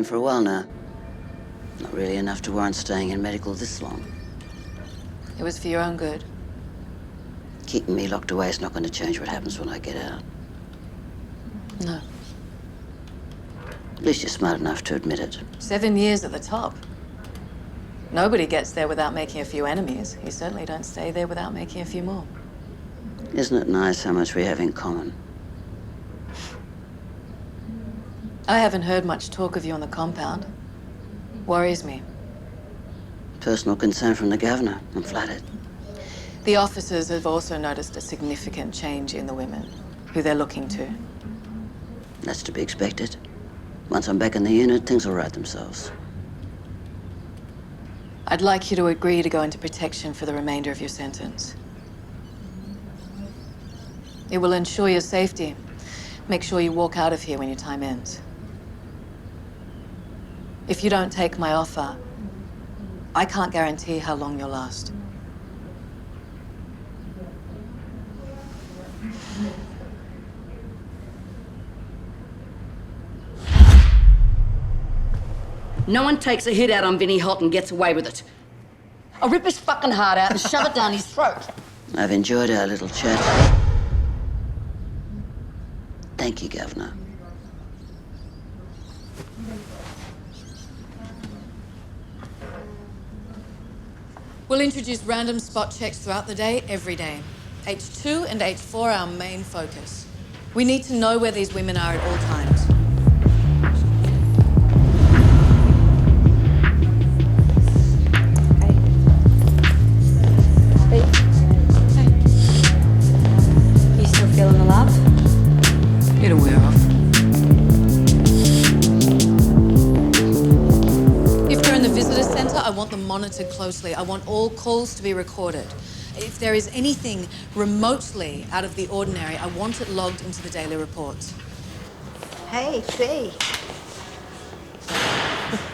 For a while now. Not really enough to warrant staying in medical this long. It was for your own good. Keeping me locked away is not going to change what happens when I get out. No. At least you're smart enough to admit it. 7 years at the top. Nobody gets there without making a few enemies. You certainly don't stay there without making a few more. Isn't it nice how much we have in common? I haven't heard much talk of you on the compound. Worries me. Personal concern from the governor. I'm flattered. The officers have also noticed a significant change in the women who they're looking to. That's to be expected. Once I'm back in the unit, things will right themselves. I'd like you to agree to go into protection for the remainder of your sentence. It will ensure your safety. Make sure you walk out of here when your time ends. If you don't take my offer, I can't guarantee how long you'll last. No one takes a hit out on Vinnie Holt and gets away with it. I'll rip his fucking heart out and shove it down his throat. I've enjoyed our little chat. Thank you, Governor. We'll introduce random spot checks throughout the day, every day. H2 and H4 are our main focus. We need to know where these women are at all times. You still feeling the love? It'll wear off. If they're in the visitor centre, I want them monitored closely. I want all calls to be recorded. If there is anything remotely out of the ordinary, I want it logged into the daily reports. Hey, see.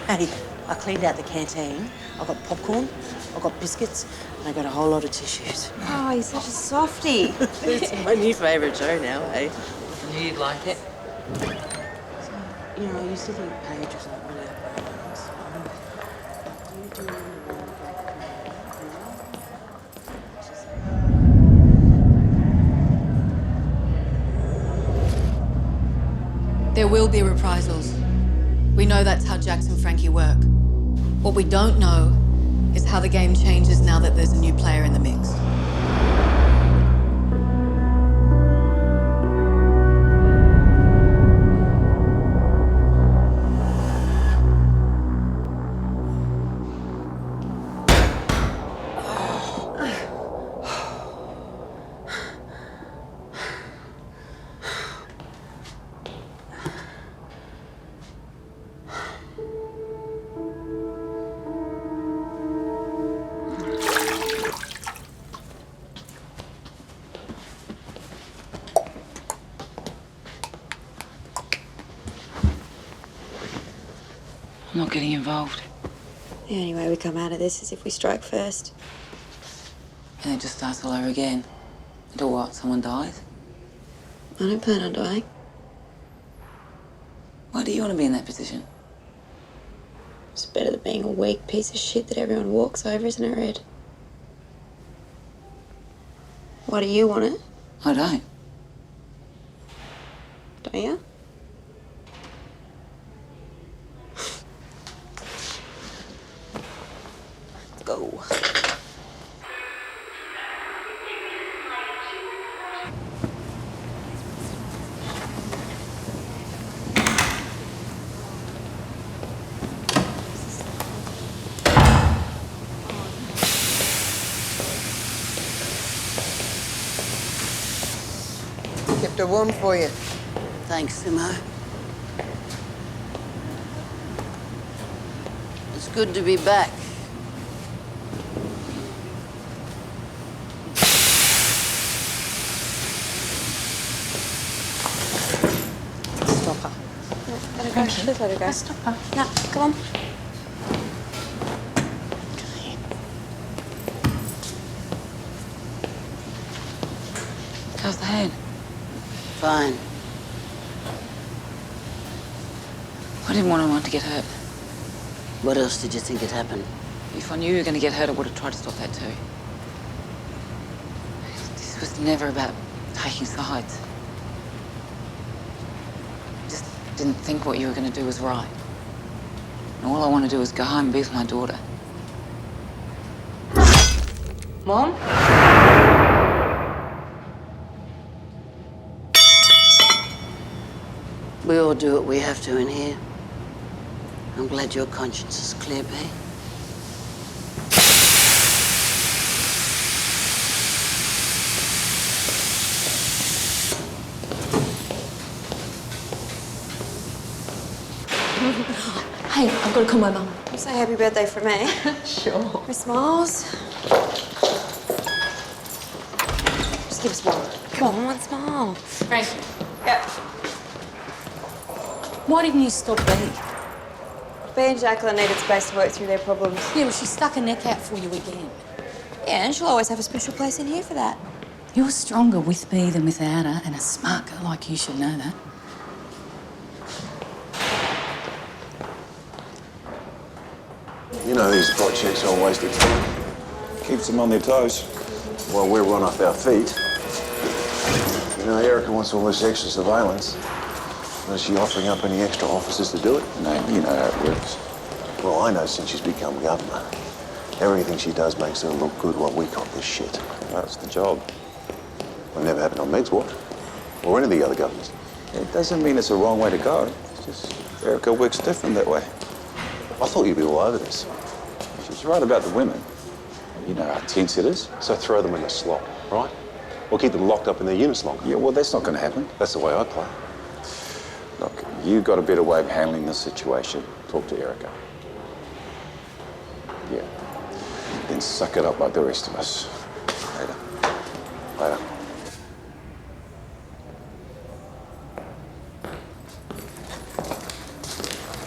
Hey, I cleaned out the canteen. I got popcorn, I got biscuits, and I got a whole lot of tissues. Oh, you're such a softie. It's my new favourite show now, eh? I knew you'd like it. You know, I used to think Paige was like really There will be reprisals. We know that's how Jacs and Franky work. What we don't know is how the game changes now that there's a new player in the mix. I'm not getting involved. The only way we come out of this is if we strike first. And it just starts all over again. Until what? Someone dies? I don't plan on dying. Why do you want to be in that position? It's better than being a weak piece of shit that everyone walks over, isn't it, Red? Why do you want it? I don't. Don't you? Let's go. Kept her warm for you. Thanks, Simo. It's good to be back. Stop her. Let her go. Please let her go. Stop her. No, come on. How's the hand? Fine. I didn't want anyone to get hurt. What else did you think had happened? If I knew you were going to get hurt, I would have tried to stop that too. This was never about taking sides. I just didn't think what you were going to do was right. And all I want to do is go home and be with my daughter. Mom? We all do what we have to in here. I'm glad your conscience is clear, Bea. Hey, I've got to call my mum. You say happy birthday from me. Sure. With smiles. Just give us one. Come on, one smile. Franky, Yep. why didn't you stop Bennett? Bea and Jacqueline needed space to work through their problems. Yeah, well, she stuck her neck out for you again. Yeah, and she'll always have a special place in here for that. You're stronger with Bea than without her, and a smart girl like you should know that. You know, these spot checks are wasted time. Keeps them on their toes. While we're run off our feet. You know, Erica wants all this extra surveillance. Is she offering up any extra officers to do it? No, you know how it works. Well, I know since she's become governor. Everything she does makes her look good while we cop this shit. That's the job. Well, never happened on Meg's watch. Or any of the other governors. It doesn't mean it's the wrong way to go. It's just Erica works different that way. I thought you'd be all over this. She's right about the women. You know how tense it is. So throw them in the slot, right? Or keep them locked up in their units longer. Yeah, well, that's not going to happen. That's the way I play. Look, you've got a better way of handling this situation. Talk to Erica. Yeah. Then suck it up like the rest of us. Later. Later.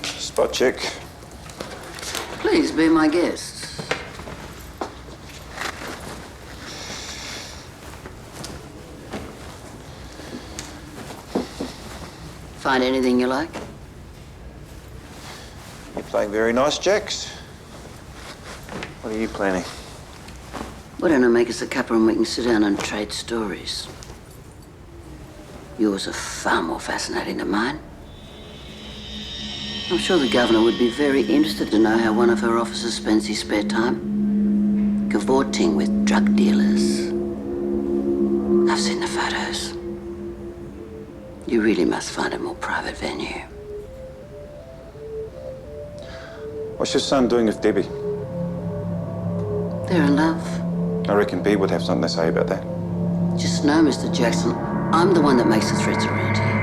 Spot check. Please be my guest. Find anything you like? You're playing very nice, Jacs. What are you planning? Why don't I make us a cuppa and we can sit down and trade stories? Yours are far more fascinating than mine. I'm sure the governor would be very interested to know how one of her officers spends his spare time. Cavorting with drug dealers. I've seen the photos. You really must find a more private venue. What's your son doing with Debbie? They're in love. I reckon Bea would have something to say about that. Just know, Mr. Jackson, I'm the one that makes the threats around here.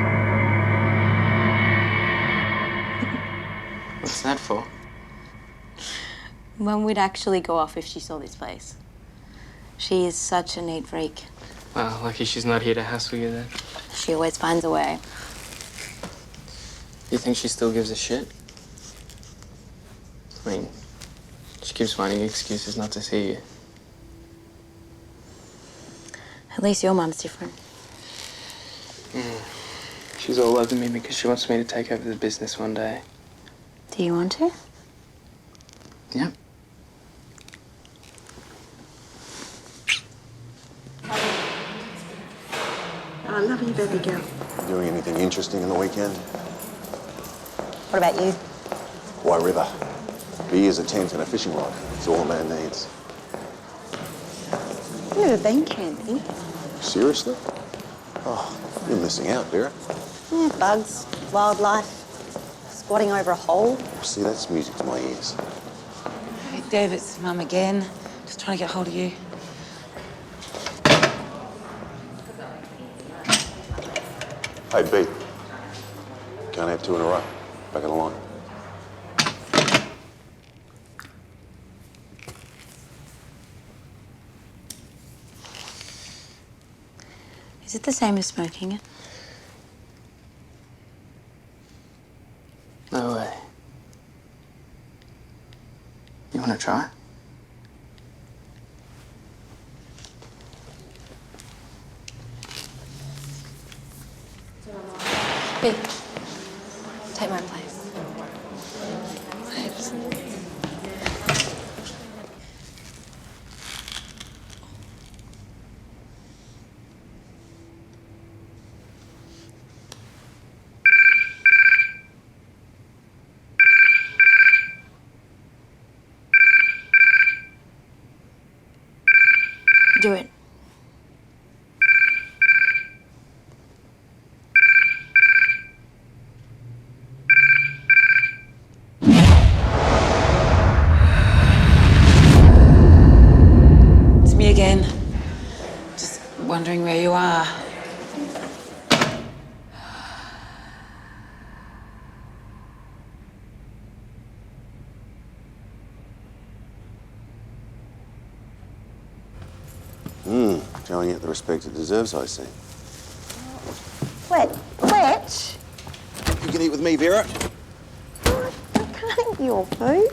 What's that for? Mum would actually go off if she saw this place. She is such a neat freak. Well, lucky she's not here to hassle you then. She always finds a way. You think she still gives a shit? I mean, she keeps finding excuses not to see you. At least your mum's different. She's all over me because she wants me to take over the business one day. Do you want to? Yep. I love you, baby girl. Doing anything interesting in the weekend? What about you? Why River? Beers, a tent, and a fishing rod. It's all a man needs. I've never been camping. Seriously? Oh, you're missing out, Vera. Yeah, bugs, wildlife, squatting over a hole. See, that's music to my ears. Hey, Dave, it's Mum again. Just trying to get hold of you. Hey, B. Can't have two in a row. Back of the line. Is it the same as smoking it? No way. You want to try? B, take my place. Thanks. Do it. It's me again. Just wondering where you are. Showing it the respect it deserves, I see. Fletch? You can eat with me, Vera. I can't eat your food.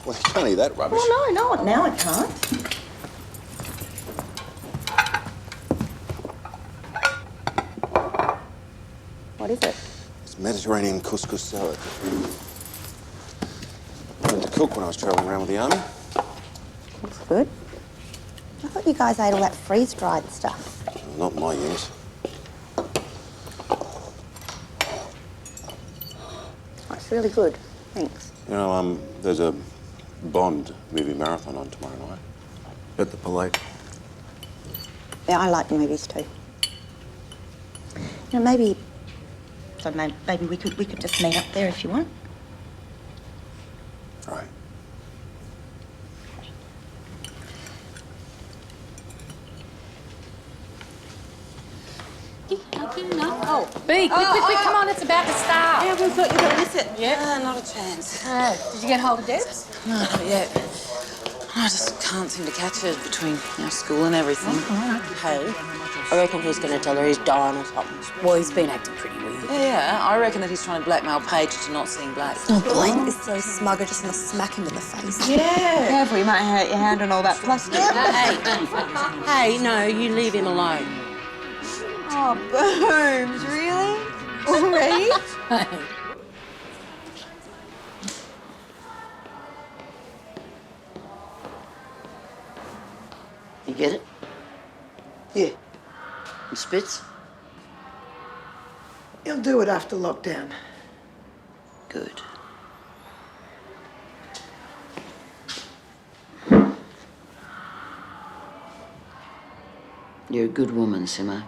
Well, you can't eat that rubbish. Oh, no, now I can't. What is it? It's Mediterranean couscous salad. I learned to cook when I was travelling around with the army. Looks good. I thought you guys ate all that freeze-dried stuff. Not my use. Oh, it's really good. Thanks. You know, there's a Bond movie marathon on tomorrow night. At the Palais. Yeah, I like movies too. You know, maybe we could just meet up there if you want. Right. Oh, B, quick, come on, it's about to start. Yeah, we thought you were going to miss it. Yeah, not a chance. Did you get hold of Debs? No, not yet. I just can't seem to catch her between school and everything. Hey, I reckon he's going to tell her he's dying or something. Well, he's been acting pretty weird. Yeah, I reckon that he's trying to blackmail Paige into not seeing Blake. Oh, Blake is so smug, I just want to smack him in the face. Yeah. Careful, you might hurt your hand on all that plastic. Hey, no, you leave him alone. Oh, Booms, really? Already? You get it? Yeah, And Spitz? he'll do it after lockdown. Good. You're a good woman, Simo.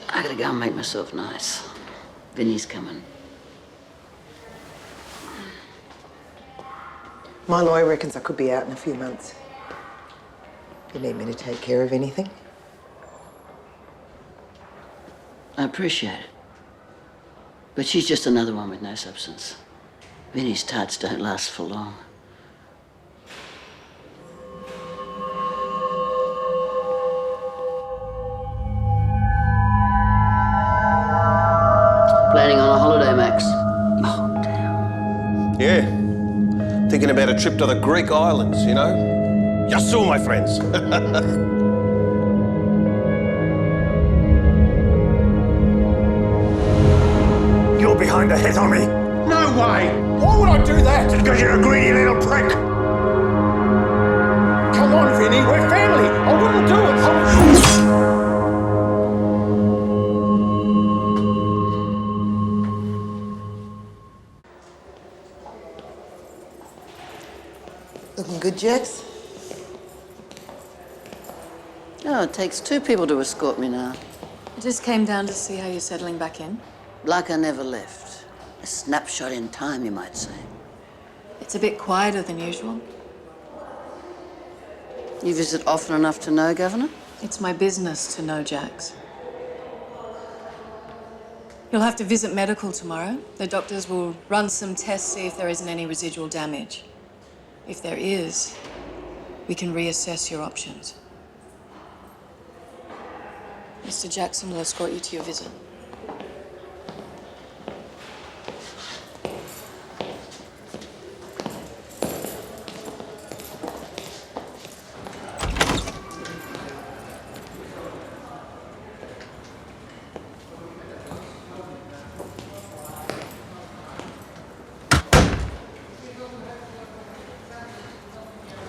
I gotta go and make myself nice. Vinny's coming. My lawyer reckons I could be out in a few months. You need me to take care of anything? I appreciate it. But she's just another one with no substance. Vinny's tarts don't last for long. Planning on a holiday, Max? a trip to the Greek islands, you know? Just saw my friends. You're behind a hit on me. No way! Why would I do that? Just because you're a greedy little prick. Come on, Vinny, we're family. I wouldn't do it. Looking good, Jax? Oh, it takes two people to escort me now. I just came down to see how you're settling back in. Like I never left. A snapshot in time, you might say. It's a bit quieter than usual. You visit often enough to know, Governor? It's my business to know Jax. You'll have to visit medical tomorrow. The doctors will run some tests, see if there isn't any residual damage. If there is, we can reassess your options. Mr. Jackson will escort you to your visit.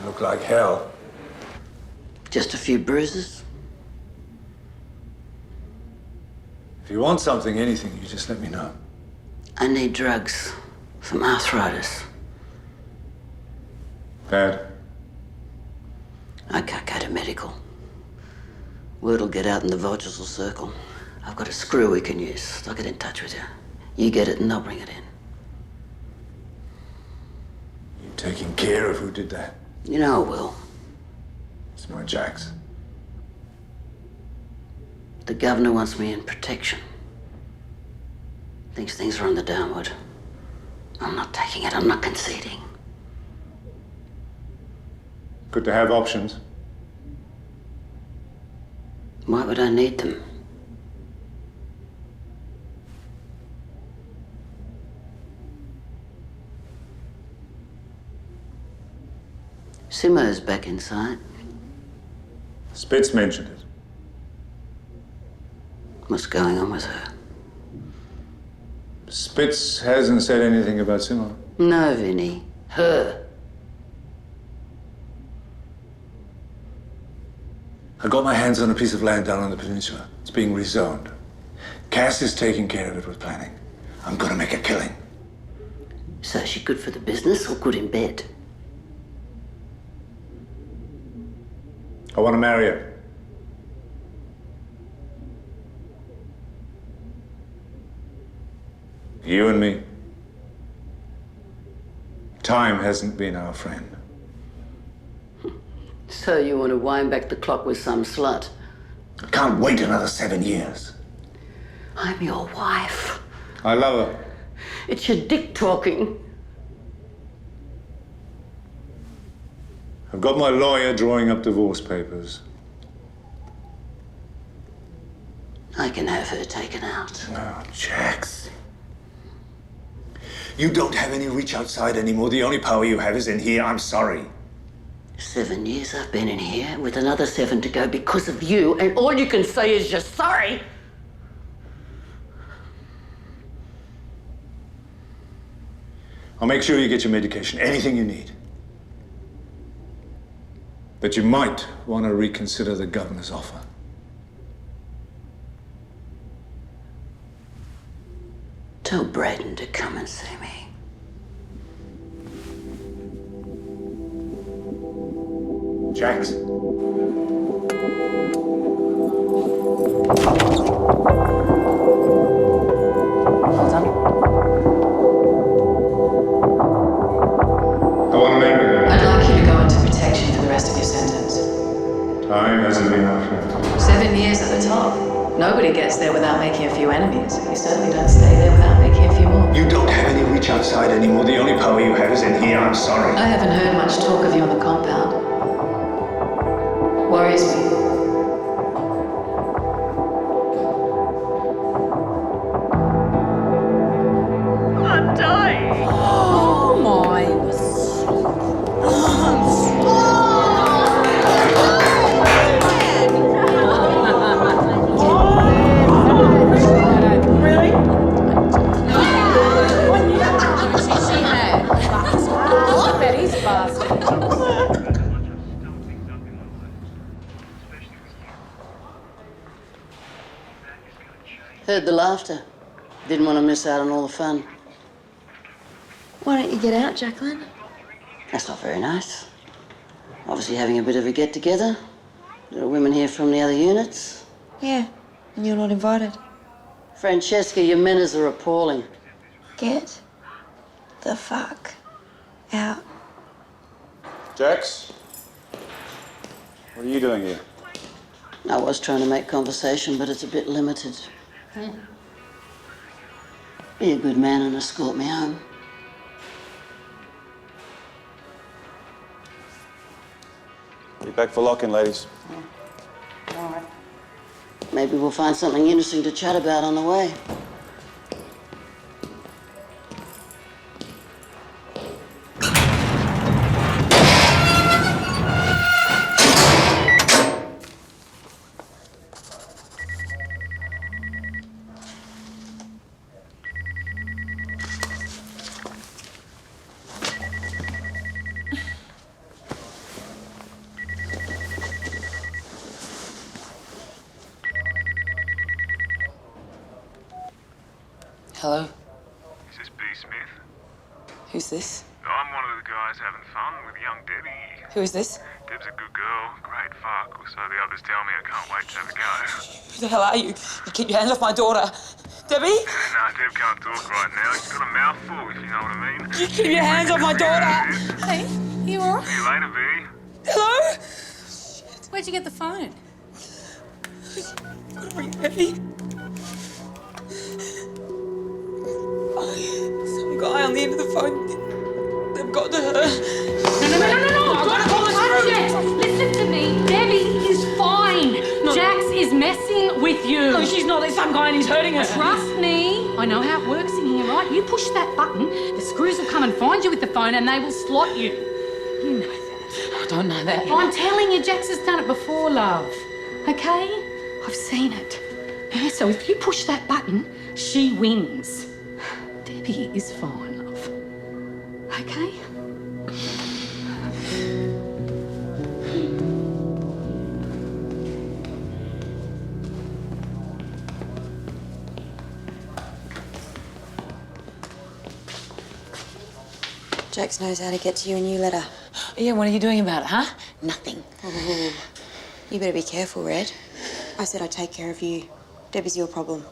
Look like hell. Just a few bruises? If you want something, anything, you just let me know. I need drugs. Some arthritis. Bad? I can't go to medical. Word will get out and the vultures will circle. I've got a screw we can use. I'll get in touch with you. You get it and I'll bring it in. You taking care of who did that? You know I will. It's my Jax. The governor wants me in protection. Thinks things are on the downward. I'm not taking it. I'm not conceding. Good to have options. Why would I need them? Simo's back inside. Spitz mentioned it. What's going on with her? Spitz hasn't said anything about Simo. No, Vinny. Her. I got my hands on a piece of land down on the peninsula. It's being rezoned. Cass is taking care of it with planning. I'm gonna make a killing. So is she good for the business or good in bed? I want to marry her. You and me. Time hasn't been our friend. So you want to wind back the clock with some slut? I can't wait another 7 years. I'm your wife. I love her. It's your dick talking. I've got my lawyer drawing up divorce papers. I can have her taken out. Oh, Jax. You don't have any reach outside anymore. The only power you have is in here. I'm sorry. 7 years I've been in here, with another 7 to go because of you, and all you can say is you're sorry. I'll make sure you get your medication, anything you need. But you might want to reconsider the governor's offer. Tell Braden to come and see me. Jax. Hold on. I want to make it. I'd like you to go into protection for the rest of your sentence. Time hasn't been our friend. 7 years at the top. Nobody gets there without making a few enemies. You certainly don't stay there without making a few more. You don't have any reach outside anymore. The only power you have is in here. I'm sorry. I haven't heard much talk of you on the compound. Worries me. I'm dying. Oh my. Heard the laughter. Didn't want to miss out on all the fun. Why don't you get out, Jacqueline? That's not very nice. Obviously having a bit of a get-together. There are women here from the other units. Yeah, and you're not invited. Francesca, your manners are appalling. Get the fuck out. Jax? What are you doing here? I was trying to make conversation, but it's a bit limited. Be a good man and escort me home. Be back for lock-in, ladies. All right. Maybe we'll find something interesting to chat about on the way. Hello? Is this B. Smith? Who's this? I'm one of the guys having fun with young Debbie. Who is this? Deb's a good girl, great fuck, or so the others tell me. I can't wait to have a go. Who the hell are you? You keep your hands off my daughter. Debbie? Nah, Deb can't talk right now. She's got a mouthful, if you know what I mean. You keep your hands off my daughter. Hey, you all right? See you later, B. Hello? Where'd you get the phone? Gotta ring Debbie. Some guy on the end of the phone. They've got to her. No. Don't touch it. Listen to me. Debbie is fine. No. Jax is messing with you. No, she's not. There's some guy and he's hurting her. Trust me. I know how it works in here, right? You push that button, the screws will come and find you with the phone and they will slot you. You know that. I don't know that. I'm telling you, Jax has done it before, love. Okay? I've seen it. Yeah, so if you push that button, she wins. Debbie is fine, love. Okay? Jax knows how to get to you and you let her. Yeah, what are you doing about it, huh? Nothing. Oh, you better be careful, Red. I said I'd take care of you. Debbie's your problem.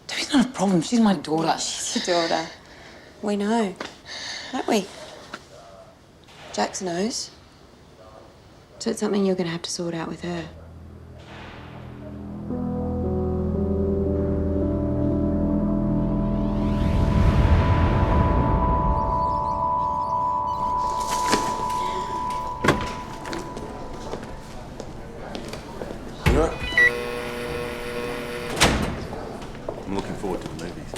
Debbie's not a problem. She's my daughter. She's your daughter. We know, don't we? Jax knows. So it's something you're going to have to sort out with her. I'm looking forward to the movies.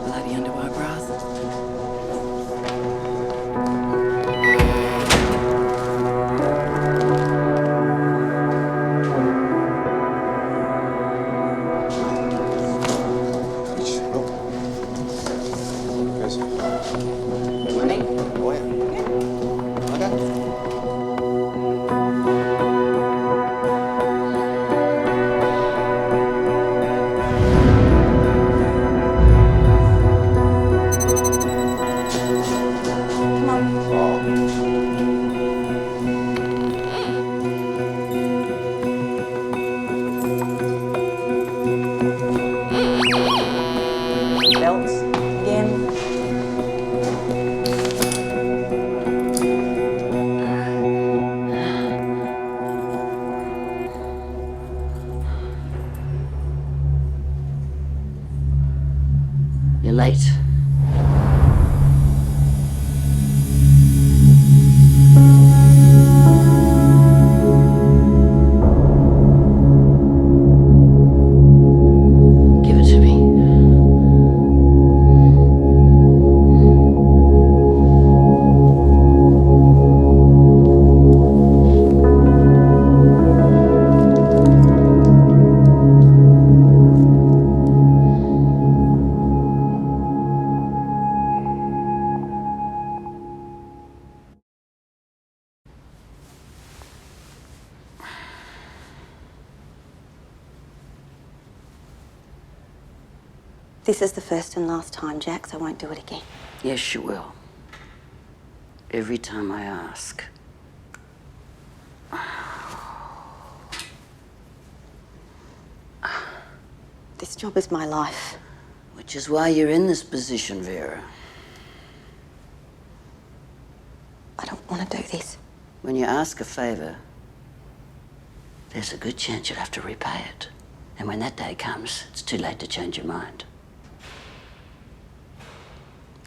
Bloody underwear bras. Belts again. You're late. Give it to me. This is the first and last time, Jax. I won't do it again. Yes, you will. Every time I ask. This job is my life. Which is why you're in this position, Vera. I don't want to do this. When you ask a favor, there's a good chance you'll have to repay it. And when that day comes, it's too late to change your mind.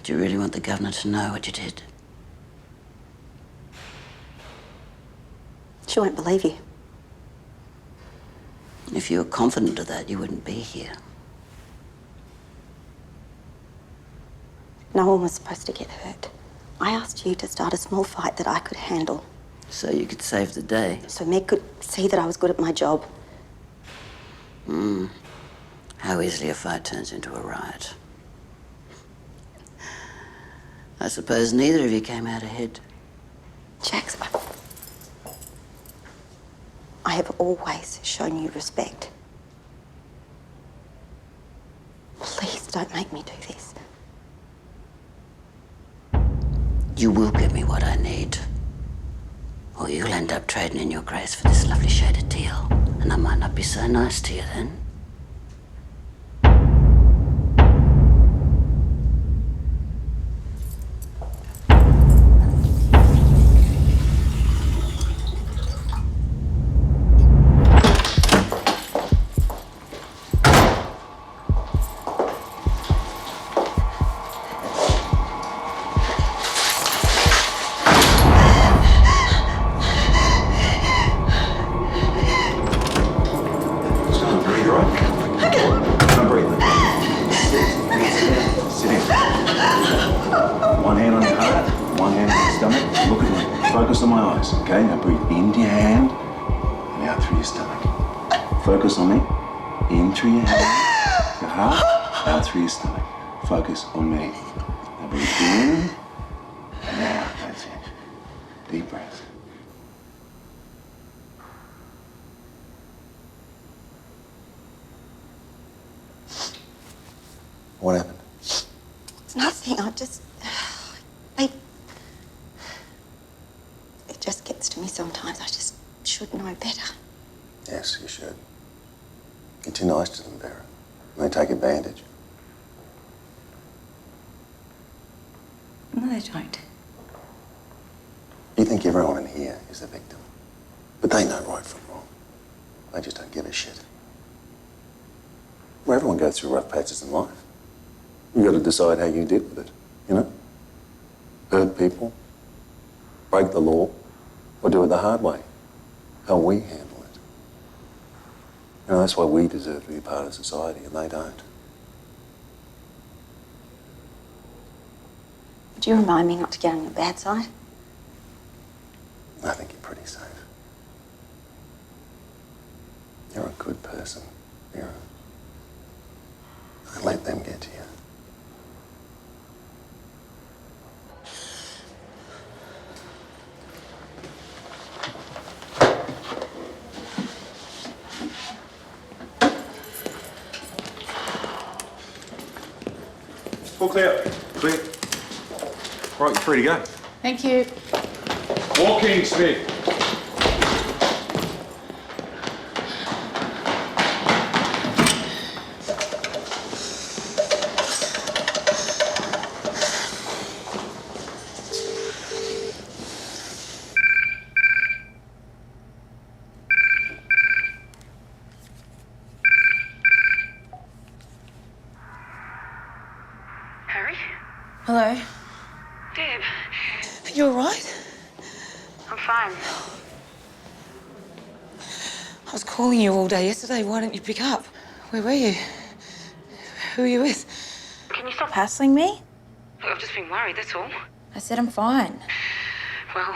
Do you really want the governor to know what you did? She won't believe you. If you were confident of that, you wouldn't be here. No one was supposed to get hurt. I asked you to start a small fight that I could handle. So you could save the day. So Meg could see that I was good at my job. How easily a fight turns into a riot. I suppose neither of you came out ahead. Jax, I have always shown you respect. Please don't make me do this. You will give me what I need. Or you'll end up trading in your grace for this lovely shade of teal. And I might not be so nice to you then. Focus on me. In through your hand. Your heart. Out through your stomach. Focus on me. Now breathe in. And out. That's it. Deep breath. What happened? It's nothing. It just gets to me sometimes. I just should know better. Yes, you should. You're too nice to them, Vera. And they take advantage. No, they don't. You think everyone in here is a victim. But they know right from wrong. They just don't give a shit. Well, everyone goes through rough patches in life. You've got to decide how you deal with it, you know? Hurt people, break the law, or do it the hard way. How we handle it. You know, that's why we deserve to be part of society and they don't. Would you remind me not to get on your bad side? I think you're pretty safe. You're a good person, Vera. Don't let them get to you. All clear. Clear. Right, you're free to go. Thank you. Walking, Smith. Hello. Deb. You all right? I'm fine. I was calling you all day yesterday. Why didn't you pick up? Where were you? Who were you with? Can you stop hassling me? Look, I've just been worried, that's all. I said I'm fine. Well,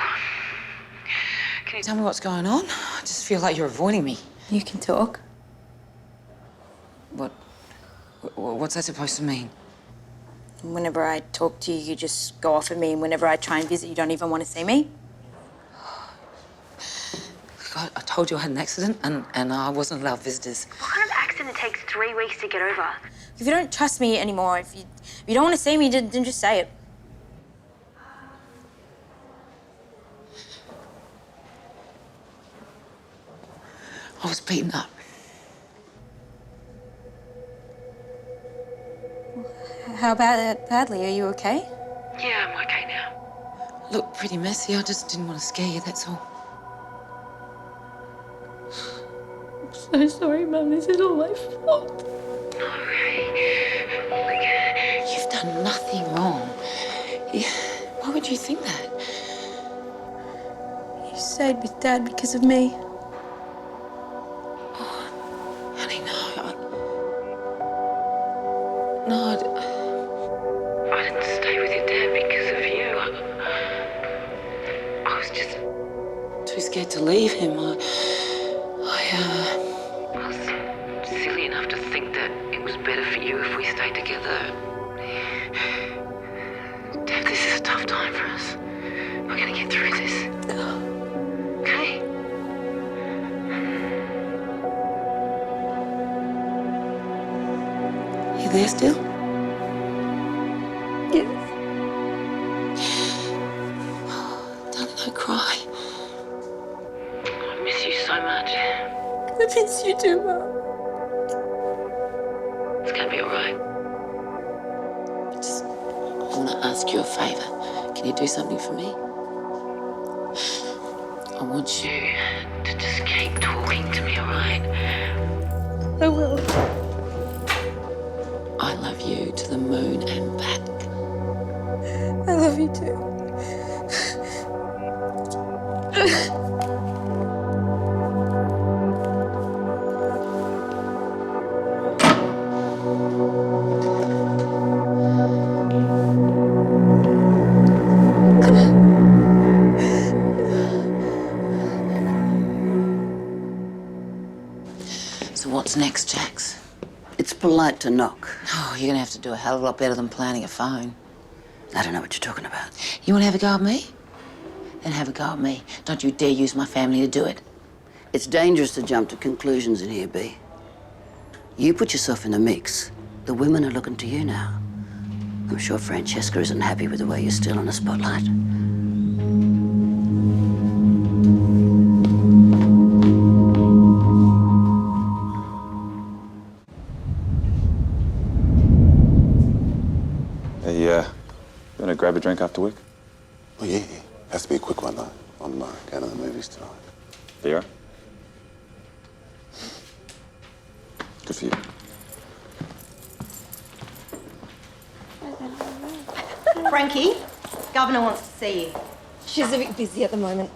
can you tell me what's going on? I just feel like you're avoiding me. You can talk. What's that supposed to mean? Whenever I talk to you, you just go off at me, and whenever I try and visit, you don't even want to see me. I told you I had an accident and I wasn't allowed visitors. What kind of accident, takes 3 weeks to get over. If you don't trust me anymore, if you don't want to see me, then just say it. I was beaten up. How badly? Are you okay? Yeah, I'm okay now. Looked pretty messy. I just didn't want to scare you, that's all. I'm so sorry, Mum. This is all my fault. No, you've done nothing wrong. Why would you think that? You stayed with Dad because of me. Honey, no. I didn't stay with your dad because of you. I was just too scared to leave him. I was silly enough to think that it was better for you if we stayed together. Dad, this is a tough time for us. We're gonna get through this. Okay? You there still? Yes. Darling, don't cry. I miss you so much. I miss you too, Mum. It's gonna be all right. I want to ask you a favour. Can you do something for me? I want you to just keep talking to me, all right? I will. I love you to the moon and back. I love you too. So what's next, Jax? It's polite to knock. Oh, you're gonna have to do a hell of a lot better than planning a phone. I don't know what you're talking about. You want to have a go at me? Then have a go at me. Don't you dare use my family to do it. It's dangerous to jump to conclusions in here, B. You put yourself in the mix. The women are looking to you now. I'm sure Francesca isn't happy with the way you're still in the spotlight. Hey, you wanna grab a drink after work? Oh, yeah. Has to be a quick one, though. I'm going to the movies tonight. Vera? Good for you. Franky, Governor wants to see you. She's a bit busy at the moment.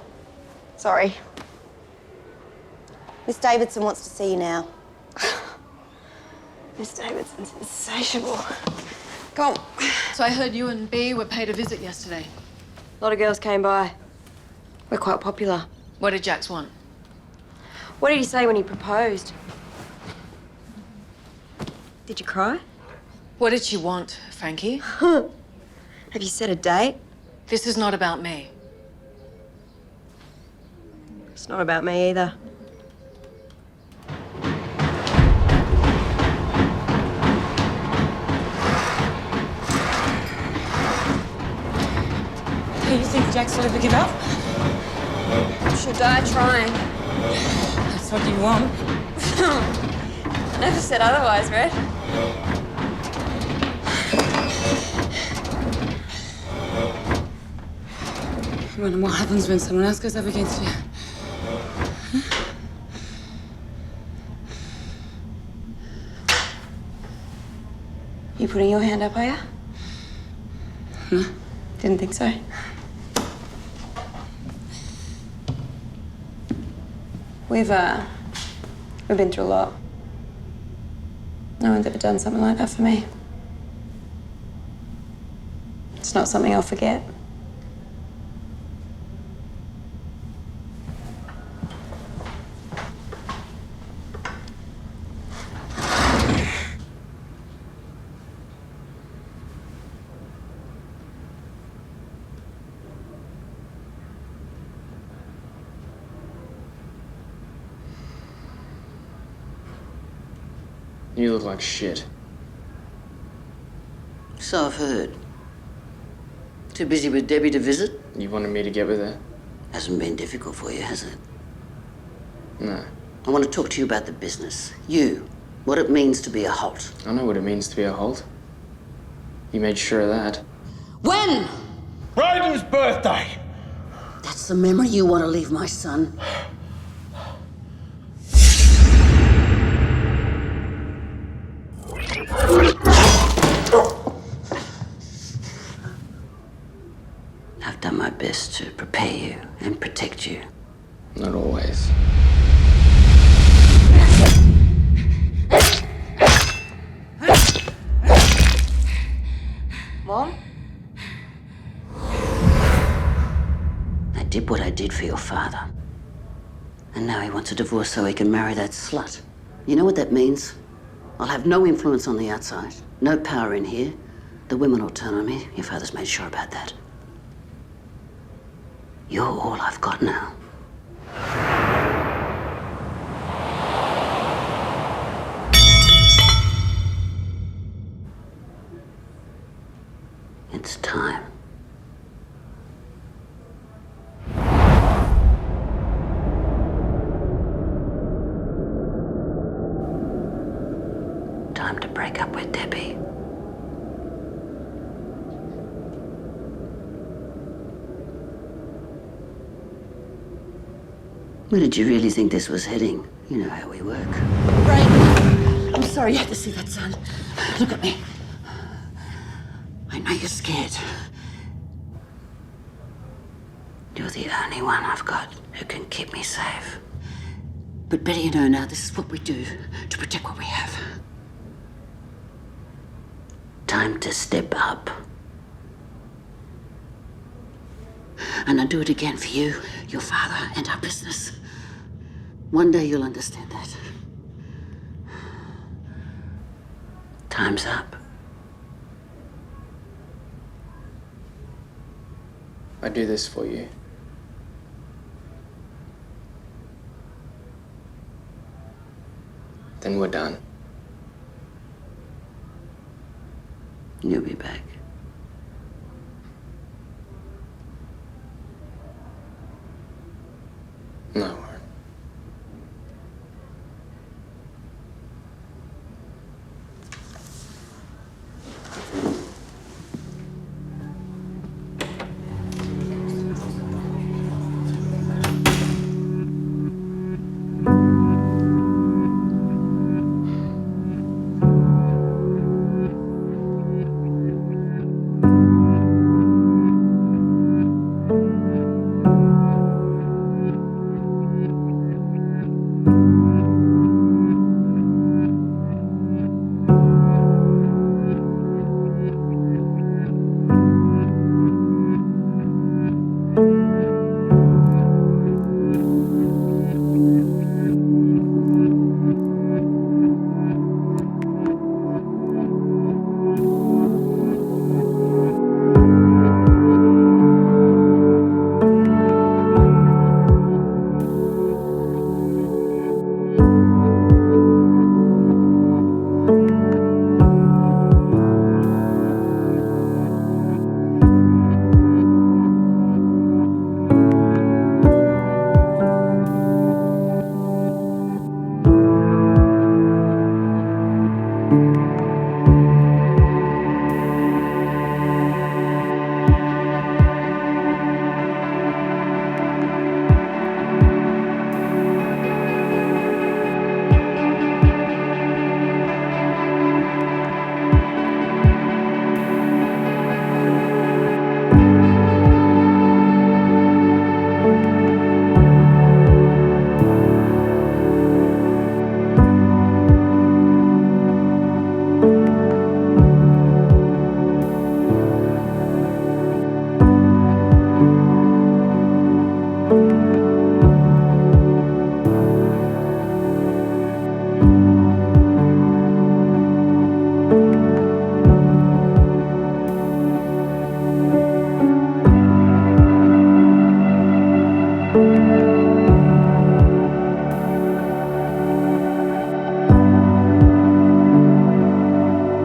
Sorry. Miss Davidson wants to see you now. Miss Davidson's insatiable. Come on. So I heard you and B were paid a visit yesterday. A lot of girls came by. We're quite popular. What did Jax want? What did he say when he proposed? Did you cry? What did she want, Franky? Have you set a date? This is not about me. It's not about me either. Do you think Jax will ever give up? She'll die trying. That's what you want. Never said otherwise, Red. I wonder what happens when someone else goes up against you. You putting your hand up, are you? No. Didn't think so. We've been through a lot. No one's ever done something like that for me. It's not something I'll forget. You look like shit. So I've heard. Too busy with Debbie to visit? You wanted me to get with her? Hasn't been difficult for you, has it? No. I want to talk to you about the business. You. What it means to be a Holt. I know what it means to be a Holt. You made sure of that. When? Brayden's birthday! That's the memory you want to leave my son. I've done my best to prepare you and protect you. Not always. Mom? I did what I did for your father. And now he wants a divorce so he can marry that slut. You know what that means? I'll have no influence on the outside. No power in here. The women will turn on me. Your father's made sure about that. You're all I've got now. It's time. Time to break up with Debbie. Where did you really think this was heading? You know how we work. Rabe, I'm sorry you had to see that, son. Look at me. I know you're scared. You're the only one I've got who can keep me safe. But better you know now, this is what we do to protect what we have. Time to step up. And I'll do it again for you, your father, and our business. One day you'll understand that. Time's up. I do this for you. Then we're done. You'll be back. No.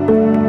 you.